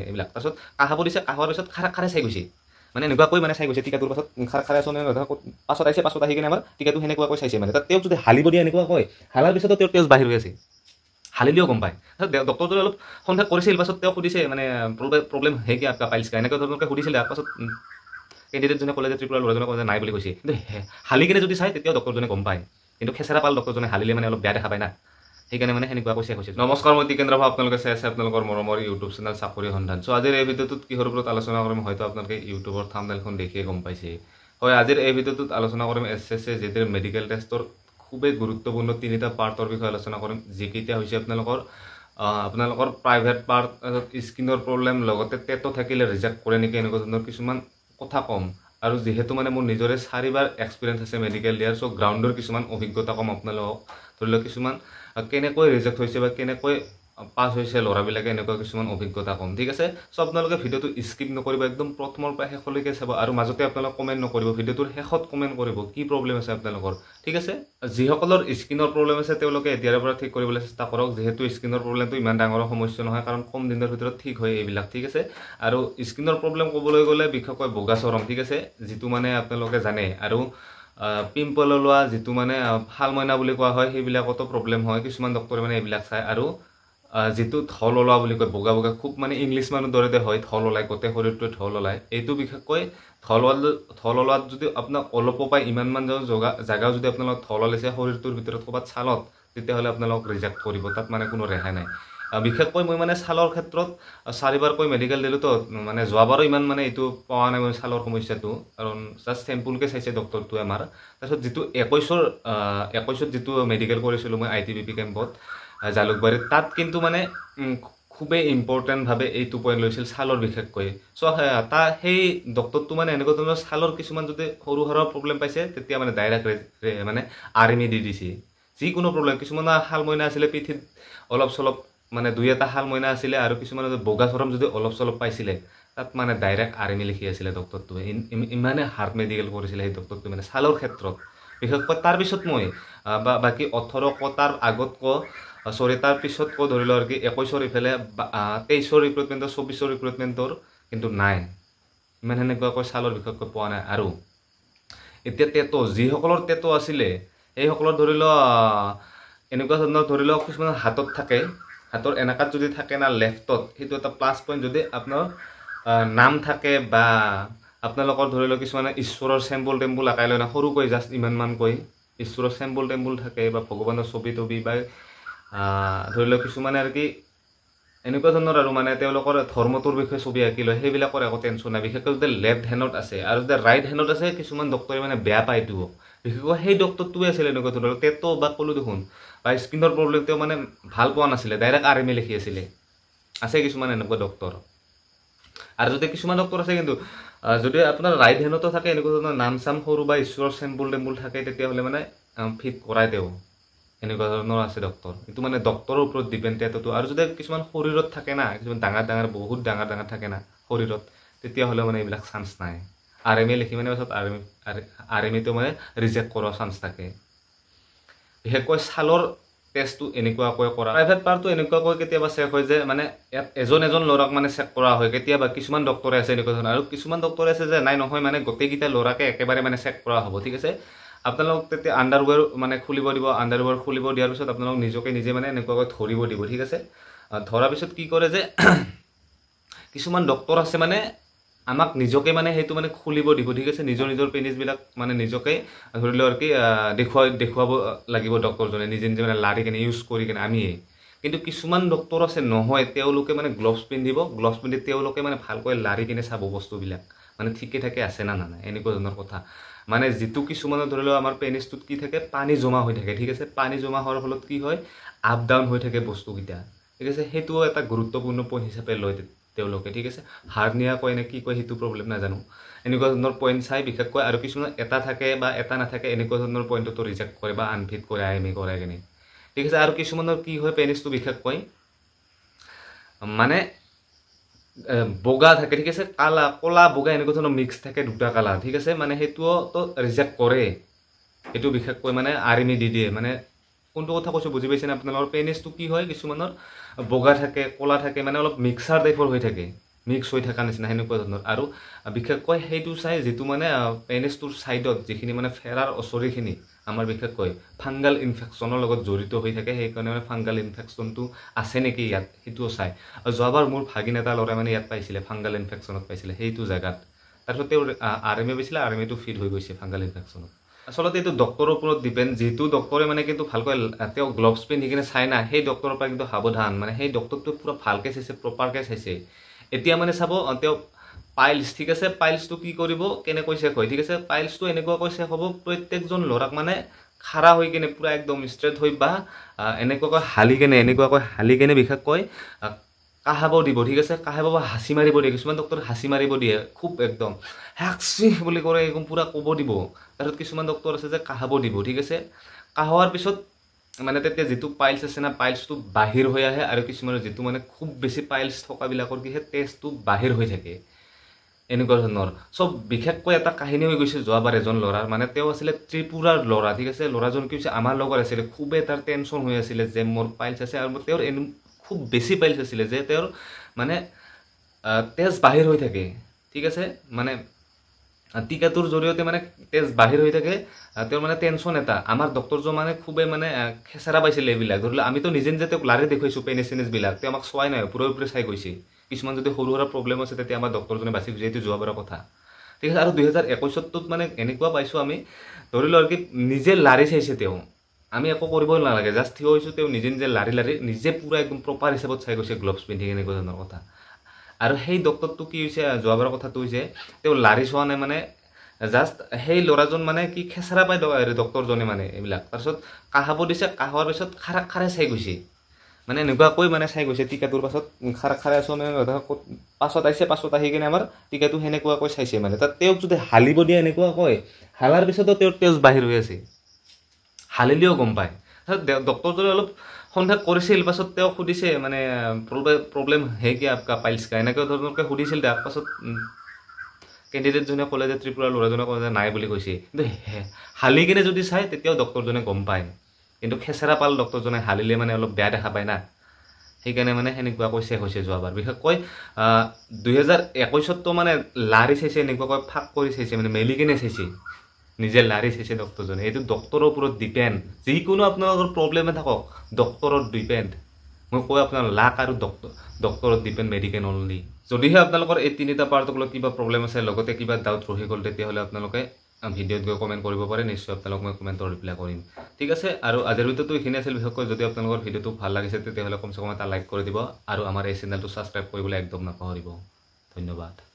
এইবিলাক তাৰপিছত কাহাব দিছে কাহোৱাৰ পিছত খাৰে চাই গৈছে মানে এনেকুৱাকৈ মানে চাই গৈছে টিকাটোৰ পাছত খাৰে আছোঁ পাছত আহিছে পাছত আহি কিনে আমাৰ টিকাটো সেনেকুৱাকৈ চাইছে মানে তাত তেওঁক যদি হালিব দিয়ে এনেকুৱা হয় হালাৰ পিছতো তেওঁৰ তেজ বাহিৰ হৈ আছে হালিলেও গম পায় ডক্টৰজনে অলপ সন্দেহ কৰিছিল পাছত তেওঁ সুধিছে মানে প্ৰব্লেম হে কি আপকা পাইলছ কা এনেকুৱা ধৰণকে সুধিছিলে তাৰপাছত কেণ্ডিডেটজনে ক'লে যে ত্ৰিপুৰাৰ ল'ৰাজনে ক'লে যে নাই বুলি কৈছে কিন্তু হালি কিনে যদি চাই তেতিয়াও ডক্টৰজনে গম পায় কিন্তু খেচেৰা পাল ডক্টৰজনে হালিলে মানে অলপ বেয়া দেখা পায় না সেইকাৰণে মানে সেনেকুৱা কৈছে কৈছে নমস্কাৰ মই টিকেন্দ্ৰ ভাই আপোনালোকে চাই আছে আপোনালোকৰ মৰমৰ ইউটিউব চেনেল চাকৰি সন্ধান চ' আজিৰ এই ভিডিঅ'টোত কিহৰ ওপৰত আলোচনা কৰিম হয়তো আপোনালোকে ইউটিউবৰ থাম্বনেইলখন দেখিয়ে গম পাইছে হয় আজিৰ এই ভিডিঅ'টোত আলোচনা কৰিম SSC GDৰ মেডিকেল টেষ্টৰ খুবেই গুৰুত্বপূৰ্ণ তিনিটা পাৰ্টৰ বিষয়ে আলোচনা কৰিম যিকেইটা হৈছে আপোনালোকৰ প্ৰাইভেট পাৰ্ট স্কিনৰ প্ৰব্লেম লগতে টেটো থাকিলে ৰিজেক্ট কৰে নেকি এনেকুৱা ধৰণৰ কিছুমান কথা কম আৰু যিহেতু মানে মোৰ নিজৰে 4বাৰ এক্সপিৰিয়েঞ্চ আছে মেডিকেল দিয়াৰ চ' গ্ৰাউণ্ডৰ কিছুমান অভিজ্ঞতা কম আপোনালোকক ধৰি লওক কিছুমান কেনেকৈ ৰিজেক্ট হৈছে বা কেনেকৈ পাছ হৈছে ল'ৰাবিলাকে এনেকুৱা কিছুমান অভিজ্ঞতা কম ঠিক আছে চ' আপোনালোকে ভিডিঅ'টো স্কিপ নকৰিব একদম প্ৰথমৰ পৰা শেষলৈকে চাব আৰু মাজতে আপোনালোক কমেণ্ট নকৰিব ভিডিঅ'টোৰ শেষত কমেণ্ট কৰিব কি প্ৰব্লেম আছে আপোনালোকৰ ঠিক আছে যিসকলৰ স্কিনৰ প্ৰব্লেম আছে তেওঁলোকে এতিয়াৰ পৰা ঠিক কৰিবলৈ চেষ্টা কৰক যিহেতু স্কিনৰ প্ৰব্লেমটো ইমান ডাঙৰ সমস্যা নহয় কাৰণ কম দিনৰ ভিতৰত ঠিক হয় এইবিলাক ঠিক আছে আৰু স্কিনৰ প্ৰব্লেম ক'বলৈ গ'লে বিশেষকৈ বগা চৰম ঠিক আছে যিটো মানে আপোনালোকে জানে আৰু পিম্পল ওলোৱা যিটো মানে ফাল মইনা বুলি কোৱা হয় সেইবিলাকতো প্ৰব্লেম হয় কিছুমান ডক্টৰে মানে এইবিলাক চায় আৰু যিটো ঢল ওলোৱা বুলি কয় বগা বগা খুব মানে ইংলিছ মানুহ দৰে হয় ঢল ওলায় গোটেই শৰীৰটোৱে ঢল ওলায় এইটো বিশেষকৈ ঢল ওলোৱাত যদি আপোনাক অলপো পায় ইমানমান জেগাও যদি আপোনালোক ঢল ওলাইছে শৰীৰটোৰ ভিতৰত ক'ৰবাত ছালত তেতিয়াহ'লে আপোনালোক ৰিজেক্ট কৰিব তাত মানে কোনো ৰেহাই নাই বিশেষকৈ মই মানে ছালৰ ক্ষেত্ৰত 4বাৰকৈ মেডিকেল দিলোঁ তো মানে যোৱাবাৰো ইমান মানে এইটো পোৱা নাই মই ছালৰ সমস্যাটো কাৰণ জাষ্ট চেম্পুলকৈ চাইছে ডক্টৰটোৱে আমাৰ তাৰপিছত যিটো 21ত যিটো মেডিকেল কৰিছিলোঁ মই ITBP কেম্পত জালুকবাৰীত তাত কিন্তু মানে খুবেই ইম্পৰ্টেণ্টভাৱে এইটো পইণ্ট লৈছিল ছালৰ বিশেষকৈ চ' সেই ডক্টৰটো মানে এনেকুৱা ধৰণৰ ছালৰ কিছুমান যদি সৰু সুৰা প্ৰব্লেম পাইছে তেতিয়া মানে ডাইৰেক্ট মানে RME দি দিছে যিকোনো প্ৰব্লেম কিছুমানৰ শাল মইনা আছিলে পিঠিত অলপ চলপ মানে 2-এটা শাল মইনা আছিলে আৰু কিছুমানৰ বগা চৰম যদি অলপ চলপ পাইছিলে তাত মানে ডাইৰেক্ট RME লিখি আছিলে ডক্টৰটোৱে ইমানে হাৰ্ড মেডিকেল কৰিছিলে সেই ডক্টৰটোৱে মানে ছালৰ ক্ষেত্ৰত বিশেষকৈ তাৰপিছত মই বাকী 18 তাৰ আগত তাৰ পিছত ধৰি লওক আৰু কি 21ৰ ইফালে 23ৰ ৰিক্ৰুটমেণ্টৰ 24ৰ ৰিক্ৰুটমেণ্টৰ কিন্তু নাই ইমান সেনেকুৱাকৈ ছালৰ বিশেষকৈ পোৱা নাই আৰু এতিয়া টেটো যিসকলৰ টেটো আছিলে সেইসকলৰ ধৰি লওক এনেকুৱা ধৰণৰ ধৰি লওক কিছুমান হাতত থাকে হাতৰ এনেকাত যদি থাকে না লেফ্টত সেইটো এটা প্লাছ পইণ্ট যদি আপোনাৰ নাম থাকে বা আপোনালোকৰ ধৰি লওক কিছুমানে ঈশ্বৰৰ চেম্বল টেম্বল আঁকাই লয় না সৰুকৈ জাষ্ট ইমানমানকৈ ঈশ্বৰৰ চেম্বল টেম্বল থাকে বা ভগৱানৰ ছবি তবি বা ধৰি লওক কিছুমানে আৰু কি এনেকুৱা ধৰণৰ আৰু মানে তেওঁলোকৰ ধৰ্মটোৰ বিষয়ে ছবি আঁকি লয় সেইবিলাকৰ একো টেনশ্যন নাই বিশেষকৈ যদি লেফ্ট হেণ্ডত আছে আৰু যদি ৰাইট হেণ্ডত আছে কিছুমান ডক্টৰে মানে বেয়া পায় এইটো বিশেষকৈ সেই ডক্টৰটোৱে আছিলে এনেকুৱা ধৰণৰ টেটো বা ক'লো দেখোন বা স্কিনৰ প্ৰব্লেম তেওঁ মানে ভাল পোৱা নাছিলে ডাইৰেক্ট RME লিখি আছিলে আছে কিছুমান এনেকুৱা ডক্টৰ আৰু যদি কিছুমান ডক্টৰ আছে কিন্তু যদি আপোনাৰ ৰাইট হেণ্ডতো থাকে এনেকুৱা ধৰণৰ নাম চাম সৰু বা ঈশ্বৰৰ চেম্বল টেম্বল থাকে তেতিয়াহ'লে মানে ফিট কৰাই তেওঁ এনেকুৱা ধৰণৰ আছে ডক্টৰ এইটো মানে ডক্টৰৰ ওপৰত ডিপেণ্ড টেটোটো আৰু যদি কিছুমান শৰীৰত থাকে না কিছুমান ডাঙৰ বহুত ডাঙৰ থাকে না শৰীৰত তেতিয়াহ'লে মানে এইবিলাক চান্স নাই RME লিখি মানে পাছত RMEটো মানে ৰিজেক্ট কৰাৰ চান্স থাকে বিশেষকৈ ছালৰ টেষ্টটো এনেকুৱাকৈ কৰা প্ৰাইভেট পাৰ্টটো এনেকুৱাকৈ কেতিয়াবা চেক হয় যে মানে ইয়াত এজন ল'ৰাক মানে চেক কৰা হয় কেতিয়াবা কিছুমান ডক্টৰে আছে এনেকুৱা ধৰণৰ আৰু কিছুমান ডক্টৰে আছে যে নাই নহয় মানে গোটেইকেইটা ল'ৰাকে একেবাৰে মানে চেক কৰা হ'ব ঠিক আছে আপোনালোক তেতিয়া আণ্ডাৰৱেৰ মানে খুলিব দিব আণ্ডাৰৱেৰ খুলিব দিয়াৰ পিছত আপোনালোক নিজে মানে এনেকুৱাকৈ ধৰিব দিব ঠিক আছে ধৰাৰ পিছত কি কৰে যে কিছুমান ডক্টৰ আছে মানে আমাক নিজকে মানে সেইটো মানে খুলিব দিব ঠিক আছে নিজৰ পেনিছবিলাক মানে নিজকে ধৰি লওক আৰু কি দেখুৱাব লাগিব ডক্টৰজনে নিজে মানে লাৰি কিনে ইউজ কৰি কিনে আমিয়ে কিন্তু কিছুমান ডক্টৰ আছে নহয় তেওঁলোকে মানে গ্লভছ পিন্ধি তেওঁলোকে মানে ভালকৈ লাৰি কিনে চাব বস্তুবিলাক মানে ঠিকে থাকে আছে না নাই এনেকুৱা ধৰণৰ কথা মানে যিটো কিছুমানৰ ধৰি লওক আমাৰ পেনিছটোত কি থাকে পানী জমা হৈ থাকে ঠিক আছে পানী জমা হোৱাৰ ফলত কি হয় আপ ডাউন হৈ থাকে বস্তুকেইটা ঠিক আছে সেইটোও এটা গুৰুত্বপূৰ্ণ পইণ্ট হিচাপে লয় তেওঁলোকে ঠিক আছে হাৰ্নিয়া কয় নে কি কয় সেইটো প্ৰব্লেম নাজানো এনেকুৱা ধৰণৰ পইণ্ট চাই বিশেষকৈ আৰু কিছুমান এটা থাকে বা এটা নাথাকে এনেকুৱা ধৰণৰ পইণ্টটো ৰিজেক্ট কৰে বা আনফিট কৰে RME কৰাই কিনে ঠিক আছে আৰু কিছুমানৰ কি হয় পেনিছটো বিশেষকৈ মানে বগা থাকে ঠিক আছে ক'লা বগা এনেকুৱা ধৰণৰ মিক্স থাকে দুটা কালাৰ ঠিক আছে মানে সেইটোও তো ৰিজেক্ট কৰে এইটো বিশেষকৈ মানে RME দি দিয়ে মানে কোনটো কথা কৈছোঁ বুজি পাইছেনে আপোনালোকৰ পেনিছটো কি হয় কিছুমানৰ বগা থাকে ক'লা থাকে মানে অলপ মিক্সাৰ টাইপৰ হৈ থাকে মিক্স হৈ থকা নিচিনা সেনেকুৱা ধৰণৰ আৰু বিশেষকৈ সেইটো চাই যিটো মানে পেনিছটোৰ ছাইডত যিখিনি মানে ফেৰাৰ ওচৰিখিনি আমাৰ বিশেষকৈ ফাংগাল ইনফেকশ্যনৰ লগত জড়িত হৈ থাকে সেইকাৰণে মানে ফাংগাল ইনফেকশ্যনটো আছে নেকি ইয়াত সেইটোও চাই যোৱাবাৰ মোৰ ভাগিন এটা ল'ৰাই মানে ইয়াত পাইছিলে ফাংগাল ইনফেকশ্যনত পাইছিলে সেইটো জেগাত তাৰপিছত তেওঁৰ RMA পাইছিলে RMAটো ফিট হৈ গৈছে ফাংগাল ইনফেকশ্যনত আচলতে এইটো ডক্টৰৰ ওপৰত ডিপেণ্ড যিটো ডক্টৰে মানে কিন্তু ভালকৈ তেওঁ গ্লভছ পিন্ধি কিনে চাই না সেই ডক্টৰৰ পৰা কিন্তু সাৱধান মানে সেই ডক্টৰটো পুৰা ভালকৈ চাইছে প্ৰপাৰকৈ চাইছে এতিয়া মানে চাব তেওঁ পাইলছ ঠিক আছে পাইলছটো কি কৰিব কেনেকৈ চেক হয় ঠিক আছে পাইলছটো এনেকুৱাকৈ চেক হ'ব প্ৰত্যেকজন ল'ৰাক মানে খাৰা হৈ কিনে পুৰা একদম ষ্ট্ৰেট হৈ বা এনেকুৱাকৈ হালি কেনে বিশেষকৈ কাহাব দিব ঠিক আছে কাহাব বা হাঁচি মাৰিব দিয়ে কিছুমান ডক্টৰ হাঁচি মাৰিব দিয়ে খুব একদম হাঁচি বুলি কৰে একদম পুৰা ক'ব দিব তাৰপিছত কিছুমান ডক্টৰ আছে যে কাহাব দিব ঠিক আছে কাহোৱাৰ পিছত মানে তেতিয়া যিটো পাইলছ আছে না পাইলছটো বাহিৰ হৈ আহে আৰু কিছুমানৰ যিটো মানে খুব বেছি পাইলছ থকাবিলাকৰ কি তেজটো বাহিৰ হৈ থাকে এনেকুৱা ধৰণৰ সব বিশেষকৈ এটা কাহিনী হৈ গৈছে যোৱাবাৰ এজন ল'ৰাৰ মানে তেওঁ আছিলে ত্ৰিপুৰাৰ ল'ৰা ঠিক আছে ল'ৰাজন কি হৈছে আমাৰ লগত আছিলে খুবেই তাৰ টেনশ্যন হৈ আছিলে যে মোৰ পাইলছ আছে আৰু তেওঁৰ খুব বেছি পাইলছ আছিলে যে তেওঁৰ মানে তেজ বাহিৰ হৈ থাকে ঠিক আছে মানে টিকাটোৰ জৰিয়তে মানে তেজ বাহিৰ হৈ থাকে তেওঁৰ মানে টেনশ্যন এটা আমাৰ ডক্টৰজন মানে খুবেই মানে খেচাৰা পাইছিলে এইবিলাক ধৰিলে আমিতো নিজে নিজে তেওঁক লাৰি দেখুৱাইছোঁ পেনিচিনিছবিলাক তেওঁ আমাক চোৱাই নাই পুৰৈ চাই গৈছে কিছুমান যদি সৰু সুৰা প্ৰব্লেম আছে তেতিয়া আমাৰ ডক্টৰজনে বাচি গৈছে এইটো যোৱাবাৰৰ কথা ঠিক আছে আৰু 2021ত মানে এনেকুৱা পাইছোঁ আমি ধৰি লওক কি নিজে লাৰি চাইছে তেওঁ আমি একো কৰিব নালাগে জাষ্ট থিয় হৈছোঁ তেওঁ নিজে নিজে লাৰি নিজে পুৰা একদম প্ৰপাৰ হিচাপত চাই গৈছে গ্লভছ পিন্ধি এনেকুৱা ধৰণৰ কথা আৰু সেই ডক্টৰটো কি হৈছে যোৱাবাৰৰ কথাটো হৈছে তেওঁ লাৰি চোৱা নাই মানে জাষ্ট সেই ল'ৰাজন মানে কি খেচাৰা পাই ডক্টৰজনে মানে এইবিলাক তাৰপিছত কাহাব দিছে কাহোৱাৰ পিছত খাৰে চাই গৈছে মানে এনেকুৱাকৈ মানে চাই গৈছে টিকাটোৰ পাছত খাৰে আছোঁ মানে পাছত আহি কিনে আমাৰ টিকাটো সেনেকুৱাকৈ চাইছে মানে তাত তেওঁক যদি হালিব দিয়ে এনেকুৱা কয় হালাৰ পিছতো তেওঁৰ তেজ বাহিৰ হৈ আছে হালিলেও গম পায় ডক্টৰজনে অলপ সন্দেহ কৰিছিল পাছত তেওঁক সুধিছে মানে প্ৰব্লেম হে কি আপকা পাইলছ কা এনেকুৱা ধৰণৰকৈ সুধিছিল তাৰ পাছত কেণ্ডিডেটজনে ক'লে যে ত্ৰিপুৰাৰ ল'ৰাজনে ক'লে যে নাই বুলি কৈছে কিন্তু হালি কিনে যদি চাই তেতিয়াও ডক্টৰজনে গম পায় কিন্তু খেচেৰা পাল ডক্টৰজনে হালিলে মানে অলপ বেয়া দেখা পায় না সেইকাৰণে মানে সেনেকুৱাকৈ চেক হৈছে যোৱাবাৰ বিশেষকৈ 2021তো মানে লাৰি চাইছে এনেকুৱাকৈ ফাক কৰি চাইছে মানে মেলি কিনে চাইছে নিজে লাৰি চাইছে ডক্টৰজনে এইটো ডক্টৰৰ ওপৰত ডিপেণ্ড যিকোনো আপোনালোকৰ প্ৰব্লেমে থাকক ডক্টৰত ডিপেণ্ড মই কৈ আপোনাৰ লাক আৰু ডক্টৰত ডিপেণ্ড মেডিকেল অনলি যদিহে আপোনালোকৰ এই তিনিটা পাৰ্টক লৈ কিবা প্ৰব্লেম আছে লগতে কিবা ডাউট ৰহি গ'ল তেতিয়াহ'লে আপোনালোকে ভিডিঅ'ত গৈ কমেণ্ট কৰিব পাৰে নিশ্চয় আপোনালোক মই কমেণ্টৰ ৰিপ্লাই কৰিম ঠিক আছে আৰু আজিৰ ভিডিঅ'টো এইখিনি আছিল বিশেষকৈ যদি আপোনালোকৰ ভিডিঅ'টো ভাল লাগিছে তেতিয়াহ'লে কমচে কম এটা লাইক কৰি দিব আৰু আমাৰ এই চেনেলটো ছাবস্ক্ৰাইব কৰিবলৈ একদম নাপাহৰিব ধন্যবাদ